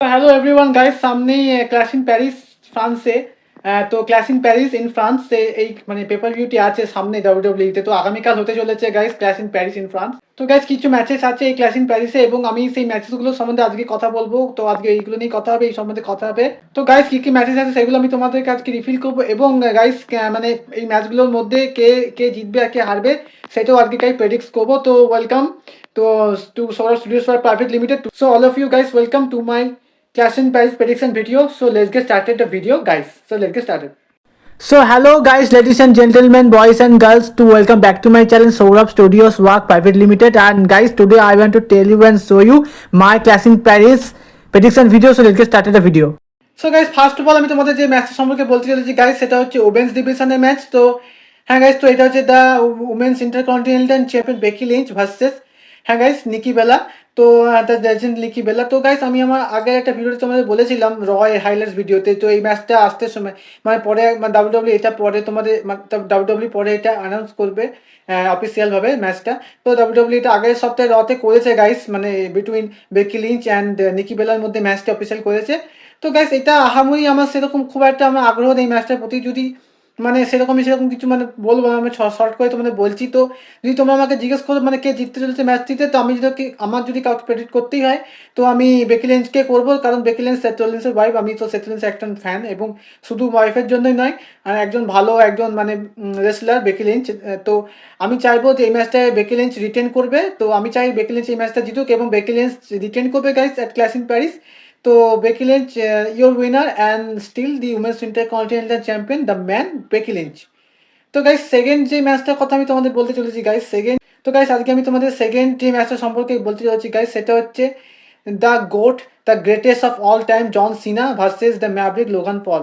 Hello everyone guys, सामने clash इन Paris ফ্রান্সে। তো ক্ল্যাশ ইন প্যারিস ইন ফ্রান্সে এই মানে পেপার ভিউটি আছে সামনে ডাব্লিউডাব্লিউতে। তো আগামীকাল হতে চলেছে guys clash in Paris in France. তো গাইস কিছু ম্যাচেস আছে এই ক্ল্যাশ ইন প্যারিসে এবং আমি সেই ম্যাচেসগুলো সম্বন্ধে আজকে কথা বলবো। তো আজকে এইগুলো নিয়ে কথা হবে, এই সম্বন্ধে কথা হবে। তো গাইস কি কি ম্যাচেস আছে সেগুলো আমি তোমাদেরকে আজকে রিফিল করবো এবং গাইস মানে এই ম্যাচগুলোর মধ্যে কে কে জিতবে আর কে হারবে সেটাও আজকে গাইস প্রেডিক্ট করবো। তো welcome to Saurabh Studios for Private Limited. So all of you guys, welcome to my Clash and Prize prediction video. So let's get started the video, guys. So let's get started. So hello guys, ladies and gentlemen, boys and girls, to welcome back to my channel Saurabh Studios Work Private Limited. And guys, today I want to tell you and show you my Clash in Paris prediction video. So let's get started the video. So guys, first of all আমি তোমাদের যে ম্যাচটা সম্পর্কে বলতে চলেছি guys, সেটা হচ্ছে women's ডিভিশনের ম্যাচ। তো হ্যাঁ গাইস, তো এটা হচ্ছে the women's intercontinental champion Becky Lynch versus হ্যাঁ গাইস নিকি বেলা। তো দ্য লেজেন্ড নিকি বেলা। তো গাইস আমি আমার আগের একটা ভিডিওতে তোমাদের বলেছিলাম রয় হাইলাইটস ভিডিওতে, তো এই ম্যাচটা আসতে সময় মানে পরে মানে ডাব্লিউডাব্লিউ এটা পরে তোমাদের ডাব্লিউডাব্লিউ পরে এটা অ্যানাউন্স করবে অফিসিয়াল ভাবে ম্যাচটা। তো ডাব্লিউডাব্লিউ এটা আগের সপ্তাহে রতে করেছে গাইস, মানে বিটুইন বেকি লিঞ্চ অ্যান্ড নিকি বেলার মধ্যে ম্যাচটা অফিসিয়াল করেছে। তো গাইস এটা আহামরি আমার সেরকম খুব একটা আমার আগ্রহ নেই ম্যাচটার প্রতি, যদি মানে সেরকম কিছু মানে বলবো না, আমি শর্ট করে তোমাদের বলছি। তো যদি তোমরা আমাকে জিজ্ঞেস করো মানে কে জিততে চলেছে ম্যাচটিতে, তো আমি যদি আমার যদি কাউকে প্রেডিক্ট করতেই হয় তো আমি বেকি লিঞ্চকে করবো, কারণ বেকি লিঞ্চ সেথ রলিন্সের ওয়াইফ। আমি তো সেথ রলিন্সের একজন ফ্যান এবং শুধু ওয়াইফের জন্যই নয়, আর একজন ভালো একজন মানে রেসলার বেকি লিঞ্চ। তো আমি চাইবো যে এই ম্যাচটায় বেকি লিঞ্চ রিটেন করবে। তো আমি চাই বেকি লিঞ্চ এই ম্যাচটা জিতুক এবং বেকি লিঞ্চ রিটেন করবে guys at Clash in Paris. তো Becky Lynch your winner and still the women's intercontinental champion the man Becky Lynch. তো গাইস সেকেন্ড যে ম্যাচটার কথা আমি তোমাদের বলতে চলেছি গাইস, তো গাইস আজকে আমি তোমাদের সেকেন্ড যে ম্যাচটা সম্পর্কে বলতে চলেছি গাইস, সেটা হচ্ছে the GOAT, the greatest of all time John Cena versus the Maverick Logan Paul.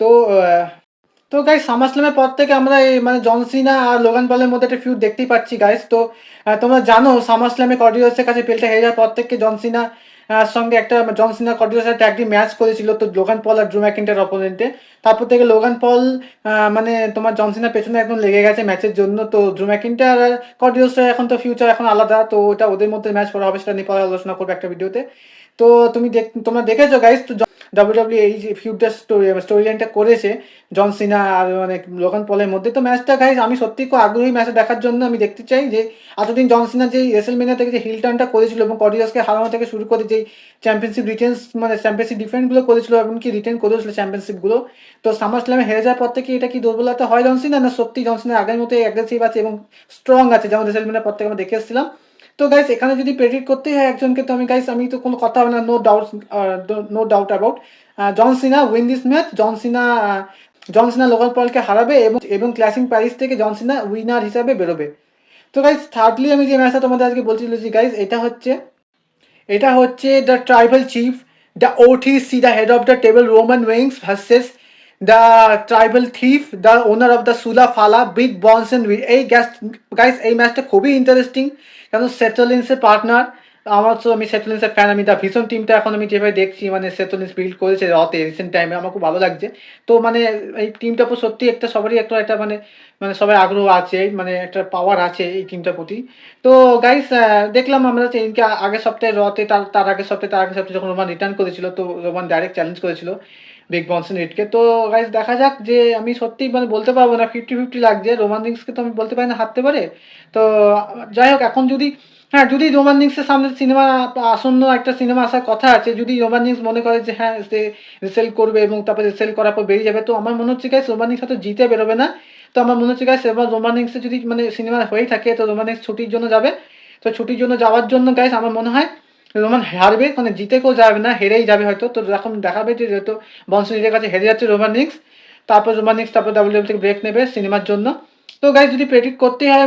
তো তো গাইস সামারস্ল্যামের পর থেকে আমরা এই মানে জন সিনা আর লোগান পলের মধ্যে একটা ফিউড দেখতেই পাচ্ছি গাইস। তো তোমরা জানো সামারস্ল্যামে কর্ডিওসের কাছে বেলটা হেরে যাওয়ার পর থেকে জন সিনা সঙ্গে একটা জন সিনা কর্ডিওসের ট্যাগ টিম ম্যাচ করেছিল, তো লোগান পল আর ড্রু ম্যাকিন্টার অপোনেন্টে। তারপর থেকে লোগান পল মানে তোমার জন সিনার পেছনে একদম লেগে গেছে ম্যাচের জন্য। তো ড্রু ম্যাকিন্টার আর কর্ডিওসের এখন তো ফিউচার এখন আলাদা, তো ওটা ওদের মধ্যে ম্যাচ পড়া হবে, সেটা নিয়ে পরে আলোচনা করবো একটা ভিডিওতে। তো তোমরা দেখেছো গাইস, তো ডাব্লিউডাব্লিউ এই যে ফিউডটা স্টোরি লাইনটা করেছে জন সিনা আর মানে লোগান পলের মধ্যে। তো ম্যাচটা গাইস আমি সত্যি খুব আগ্রহী ম্যাচটা দেখার জন্য। আমি দেখতে চাই যে এতদিন জন সিনা যে রেসেলমেনিয়া থেকে যে হিল টার্নটা করেছিল এবং কর্ডিয়াসকে হারানো থেকে শুরু করে যে চ্যাম্পিয়নশিপ রিটেন্স মানে চ্যাম্পিয়নশিপ ডিফেন্ডগুলো করেছিল এমনকি রিটেন করেছিল চ্যাম্পিয়নশিপগুলো, তো সামার স্ল্যামে হেরে যাওয়ার পর থেকে এটা কি দুর্বলতা হয় জন সিনা, না সত্যি জন সিনা আগের মতো অ্যাগ্রেসিভ আছে এবং স্ট্রং আছে যেমন রেসেলমেনিয়ার পর থেকে আমরা দেখে এসেছিলাম। তো গাইস এখানে যদি প্রেডিক্ট করতেই হয় একজনকে, তো আমি তো কোনো কথা হবে না, no doubt about John Cena win this match. John Cena Logan পলকে হারাবে এবং ক্ল্যাশিং প্যারিস থেকে জন সিনা উইনার হিসাবে বেরোবে। তো গাইস থার্ডলি আমি যে ম্যাচটা তোমাদের আজকে বলতে চলেছি গাইস, এটা হচ্ছে the tribal chief, the OTC, the head of the table Roman Reigns versus the tribal thief, the owner of the Ula Fala Big বনসন। এই গাইস এই ম্যাচটা খুবই ইন্টারেস্টিং, কারণ সেটলিন্সের পার্টনার আমি সেটলিন্সের ফ্যান। আমি দ্য ভীষণ টিমটা এখন আমি যেভাবে দেখছি মানে সেটলিন্স বিল্ড করেছে রতে রিসেন্ট টাইমে, আমার খুব ভালো লাগছে। তো মানে এই টিমটার উপর সত্যি একটা সবারই একটা মানে মানে সবাই আগ্রহ আছে, মানে একটা পাওয়ার আছে এই টিমটার প্রতি। তো গাইস দেখলাম আমরা ইনকে আগের সপ্তাহে রতে তার আগের সপ্তাহে যখন রোমান রিটার্ন করেছিল, তো রোমান ডাইরেক্ট চ্যালেঞ্জ করেছিল বিগ বনসন রিডকে। তো গাইস দেখা যাক, যে আমি সত্যি মানে বলতে পারবো না, 50-50 লাগছে। রোমান রিংসকে তো আমি বলতে পারি না হারতে পারে। তো যাই হোক, এখন যদি হ্যাঁ যদি রোমান রিংসের সামনে সিনেমা আসন্ন একটা সিনেমা আসার কথা আছে, যদি রোমান রিংস মনে করে যে হ্যাঁ সে রিসেল করবে এবং তারপরে রিসেল করার পর বেরিয়ে যাবে, তো আমার মনে হচ্ছে গাইস রোমান রিংস হয়তো জিতে বেরোবে না। তো আমার মনে হচ্ছে গাইস এবার রোমান রিংসে যদি মানে সিনেমা হয়েই থাকে, তো রোমান রিংস ছুটির জন্য যাবে। তো ছুটির জন্য যাওয়ার জন্য গাইস আমার মনে হয় রোমান হারবে, মানে জিতে কেউ যাবে না, হেরেই যাবে হয়তো। তো যখন দেখাবে যে যেহেতু বনসনের কাছে হেরে যাচ্ছে রোমান রিংস, তারপর রোমান রিংস তারপর ডাব্লিউডাব্লিউ থেকে ব্রেক নেবে সিনেমার জন্য। তো গাইস যদি প্রেডিক্ট করতেই হয়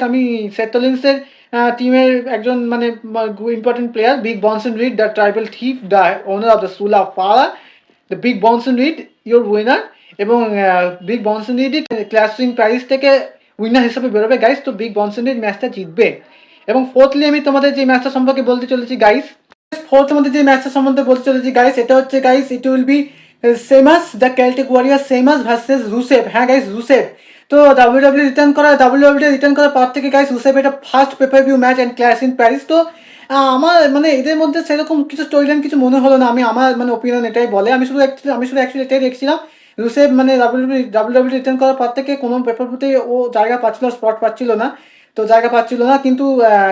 আমি সেটলিন্সের টিমের একজন মানে important player Big Bronson Reed, the tribal thief, the owner of the Ula Fala, the Big Bronson Reed your winner. এবং Big Bronson Reed clash in Paris থেকে উইনার হিসেবে বেরোবে গাইস। তো বিগ বনসন রিড ম্যাচটা জিতবে। এবং ফোর্থলি আমি তোমাদের যে ম্যাচটা সম্পর্কে বলতে চলেছি গাইস, এটা হচ্ছে guys it will be Sheamus, the Celtic warrior Sheamus versus Rusev. হ্যাঁ গাইস রুসেভ, তো ডাব্লিউডাব্লিউ রিটার্ন করার পর থেকে গাইস রুসেভ এটা first paper view match and clash in Paris. তো আমার মানে এদের মধ্যে সেরকম কিছু স্টোরি লাইন কিছু মনে হলো না, আমি আমার মানে ওপিনিয়ন এটাই বলে। আমি শুধু অ্যাকচুয়ালি এটাই দেখছিলাম, রুসেফ মানে ডাব্লিউডাব্লিউ রিটার্ন করার পর থেকে কোনো পেপার ফুটে ও জায়গা পাচ্ছিল, স্পট পাচ্ছিল না, তো জায়গা পাচ্ছিল না। কিন্তু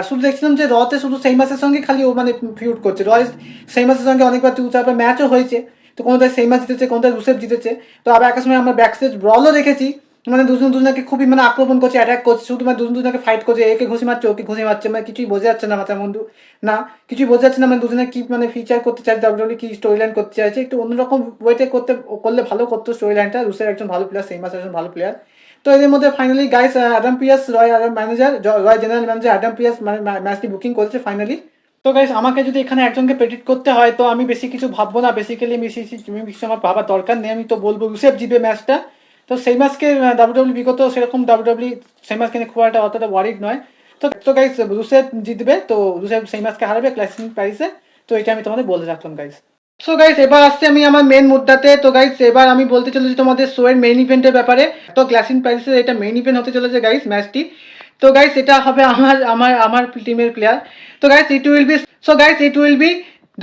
শুধু দেখছিলাম যে রতে শুধু সেই মাসের সঙ্গে খালি ও মানে ফিউড করছে। রয় সেই মাসের সঙ্গে অনেকবার 2-4বার ম্যাচও হয়েছে, তো কোনোটায় সেই মাস জিতেছে, কোনোটায় রুসেফ জিতেছে। তো আবার একটা সময় আমরা ব্যাকস্টেজ ব্রলও দেখেছি, মানে দুজন দুজনকে খুবই মানে আক্রমণ করছে, অ্যাটাক করছে, শুধু মানে দুজন দুজনকে ফাইট করছে, একে ঘুষি মারছে, ওকে ঘুষি মারছে, মানে কিছুই বোঝা যাচ্ছে না মাথার মধ্যে না, কিছুই বোঝা যাচ্ছে না মানে দুজনে কি মানে ফিচার করতে চাইছে, ডাব্লিউডাব্লিউ কি স্টোরি লাইন করতে চাইছে। একটু অন্যরকম ওয়েতে করলে ভালো করতো স্টোরি লাইনটা। রুসের একজন ভালো প্লেয়ার, সেই মাসের একজন ভালো প্লেয়ার। তো এদের মধ্যে ফাইনালি গাইস অ্যাডাম পিয়াস, রয় জেনারেল ম্যানেজার অ্যাডাম পিয়াস মানে ম্যাচটি বুকিং করেছে ফাইনালি। তো গাইস আমাকে যদি এখানে একজনকে প্রেডিক্ট করতে হয়, তো আমি বেশি কিছু ভাববো না, বেসিক্যালি কিছু আমার ভাবার দরকার নেই, আমি তো বলবো রুসেফ জিতবে ম্যাচটা। তো সেই ম্যাচকে ডাব্লিউডাব্লিউ বিগত সেরকম ডাব্লিউডাব্লিউ সেই ম্যাচকে নিয়ে খুব একটা অতটা ওয়ারিড নয়। তো গাইস রুসেফ জিতবে, তো রুসেফ সেই ম্যাচকে হারাবে ক্লাসিক প্যারিসে। তো এটা আমি তোমাদের বলে রাখলাম গাইস। সো গাইস এবার আসছে আমি আমার মেন মুদ্দাতে। তো গাইস এবার আমি বলতে চলেছি তোমাদের শো এর মেইন ইভেন্টের ব্যাপারে। তো ক্লাসিক প্যারিসের এটা মেইন ইভেন্ট হতে চলেছে গাইস ম্যাচটি। তো গাইস এটা হবে আমার আমার আমার টিমের প্লেয়ার। তো guys it will B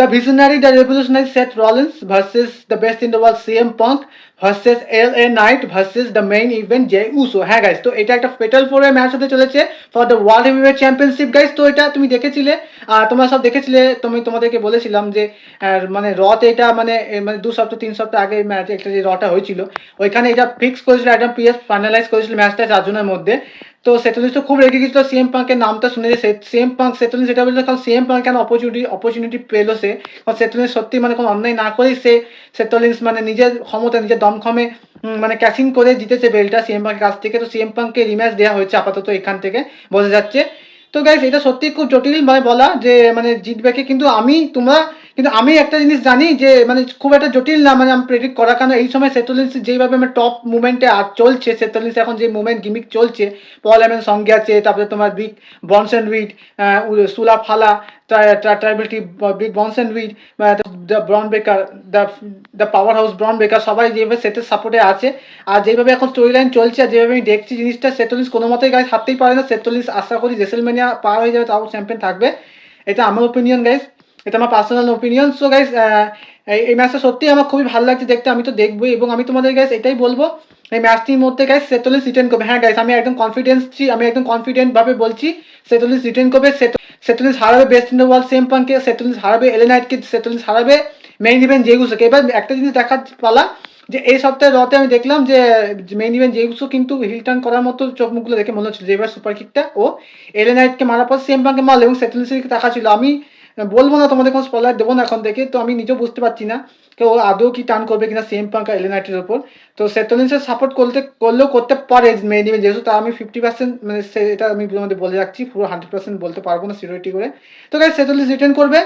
the visionary, the revolutionary Seth Rollins versus the best in the world CM punk versus LA night versus the main event J Uso. হ্যাঁ গাইস, তো এটা একটা ফেটাল ফোর এর match হতে চলেছে for the world heavyweight championship guys. তো এটা তুমি দেখেছিলে, তোমরা সব দেখেছিলে, তোমাদেরকে বলেছিলাম যে মানে রতে এটা মানে মানে 2 সপ্তাহ 3 সপ্তাহ আগে ম্যাচ একটা যে রটা হয়েছিল, ওইখানে এটা ফিক্স করেছিল, একদম পিএস ফাইনালাইজ করেছিল ম্যাচটা 4 জনের মধ্যে। তো সেতলিস তো খুব রেগে গেছিল সিএম পাঙ্কের নামটা শুনে, যে সিএম পাঙ্ক সেতলিস এটা বলছিল, কারণ সিএম পাঙ্ক কেন অপরচুনিটি পেলো সে, কারণ সেতলিস সত্যি মানে কোনো অন্যায় না করেই সেতলিস মানে নিজের ক্ষমতা, নিজের দমখমে মানে ক্যাচিং করে জিতেছে বেলটা সিএম পাঙ্কের কাছ থেকে। তো সিএম পাঙ্ককে রিম্যাচ দেওয়া হয়েছে আপাতত এখান থেকে বোঝা যাচ্ছে। তো গাইস এটা সত্যি খুব জটিল মানে বলা যে মানে জিতবে কে, কিন্তু আমি একটা জিনিস জানি যে মানে খুব একটা জটিল না মানে আমি প্রেডিক্ট করা, কারণ এই সময় সেতলিন্স যেইভাবে আমার টপ মুভমেন্টে চলছে, সেতলিন্স এখন যে মুভমেন্ট গিমিক চলছে, পল এমন সঙ্গে আছে, তারপরে তোমার বিগ বনসেন উইড, সুলা ফালা, ট্রাইবেলটি বিগ বনসেন উইড, দ্য ব্রন বেকার, দ্য পাওয়ার হাউস ব্রন বেকার, সবাই যেভাবে সেটের সাপোর্টে আছে, আর যেভাবে এখন স্টোরি লাইন চলছে, আর যেভাবে আমি দেখছি জিনিসটা, সেতলিন্স কোনো মতেই গাইস হারতেই পারে না। সেতলিন্স আশা করি রেসেলমেনিয়া পার হয়ে যাবে, তাও চ্যাম্পিয়ন থাকবে। এটা আমার ওপিনিয়ন গাইস, এটা আমার পার্সোনাল ওপিনিয়ন। সো গাইস এই ম্যাচটা সত্যি আমার খুবই ভালো লাগছে দেখতে, আমি তো দেখবোই, এবং আমি তোমাদের গাইস এটাই বলবো, এই ম্যাচটির মধ্যে গাইস সেতলিন্স রিটেন করবে। হ্যাঁ গাইস আমি একদম কনফিডেন্ট ভাবে বলছি সেতলিন্স রিটেন করবে। সেতলিন্স হারাবে best in the world CM পাঙ্ককে, সেতলিন্স হারাবে এলে নাইটকে, সেতলিন্স হারাবে মেইন ইভেন্ট জেগুসোকে। এবার একটা জিনিস দেখার পালা, যে এই সপ্তাহে রতে আমি দেখলাম যে মেইন ইভেন্ট জেগুসো কিন্তু হিল টার্ন করার মতো চোখ মুখগুলো দেখে মনে হচ্ছিল যে এবার সুপার কিকটা ও এলে নাইটকে মারার পর সিএম পাঙ্ককে মারলো এবং সেতলিন্সের দিকে তাকাচ্ছিল। আমি বলবো না তোমাদের কোনো স্পলার দেবো না এখন থেকে, তো আমি নিজেও বুঝতে পারছি না কেউ আদৌ কি টার্ন করবে কিনা সিএম পাঙ্ক আর এলে নাইটের ওপর। তো সেতলিন্সের সাপোর্ট করলেও করতে পারে মেইন ইভেন্ট যেহেতু, তা আমি 50% মানে এটা আমি তোমাদের বলে রাখছি, পুরো 100% বলতে পারবো না সিরিয়রিটি করে। তো গাইস সেতলিন্স রিটার্ন করবে,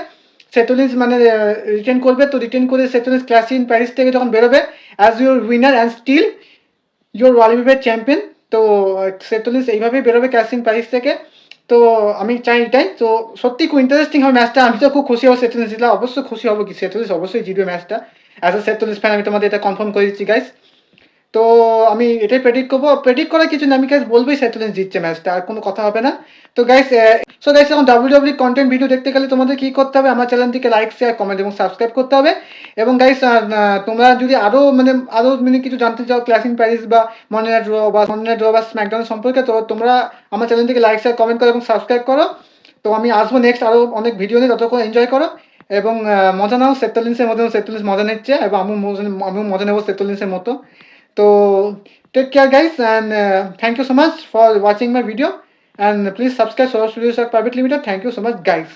তো রিটার্ন করে সেতলিন্স ক্লাসিক প্যারিস থেকে যখন বেরোবে as your winner and still your world heavyweight champion. তো সেতলিন্স এইভাবেই বেরোবে ক্লাসিক প্যারিস থেকে। তো আমি চাই এটাই। তো সত্যি খুব ইন্টারেস্টিং হবে ম্যাচটা, আমি তো খুব খুশি হবো সেতলিন্স জিতলে, অবশ্যই খুশি হবো কি সেতলিন্স অবশ্যই জিতবে ম্যাচটা। অ্যাজ এ সেতলিন্স ফ্যান আমি তোমাদের এটা কনফার্ম করে দিচ্ছি গাইস। তো আমি এটাই প্রেডিক্ট করার কিছু না, আমি গাইস বলবোই সেতলিন্স জিতছে ম্যাচটা, আর কোনো কথা হবে না। তো গাইস এখন ডাব্লিউডাব্লিউ কন্টেন্ট ভিডিও দেখতে গেলে তোমাদের কি করতে হবে, আমার চ্যানেলটিকে লাইক শেয়ার কমেন্ট এবং সাবস্ক্রাইব করতে হবে। এবং গাইস তোমরা যদি আরো কিছু জানতে চাও ক্লাসিক প্যারিস বা মনে ড্র বা স্ম্যাকডাউন সম্পর্কে, তো তোমরা আমার চ্যানেলটিকে লাইক শেয়ার কমেন্ট করো এবং সাবস্ক্রাইব করো। তো আমি আসবো নেক্সট আরো অনেক ভিডিও নিয়ে, ততক্ষণ এনজয় করো এবং মজা নাও সেতলিন্সের মতো, সেতলিন্স মজা নিচ্ছে এবং আমিও মজা নেবো সেতলিন্সের মতো। তো take care guys, and thank you so much for watching my video, and please subscribe Solar Studios Private Limited. Thank you so much guys.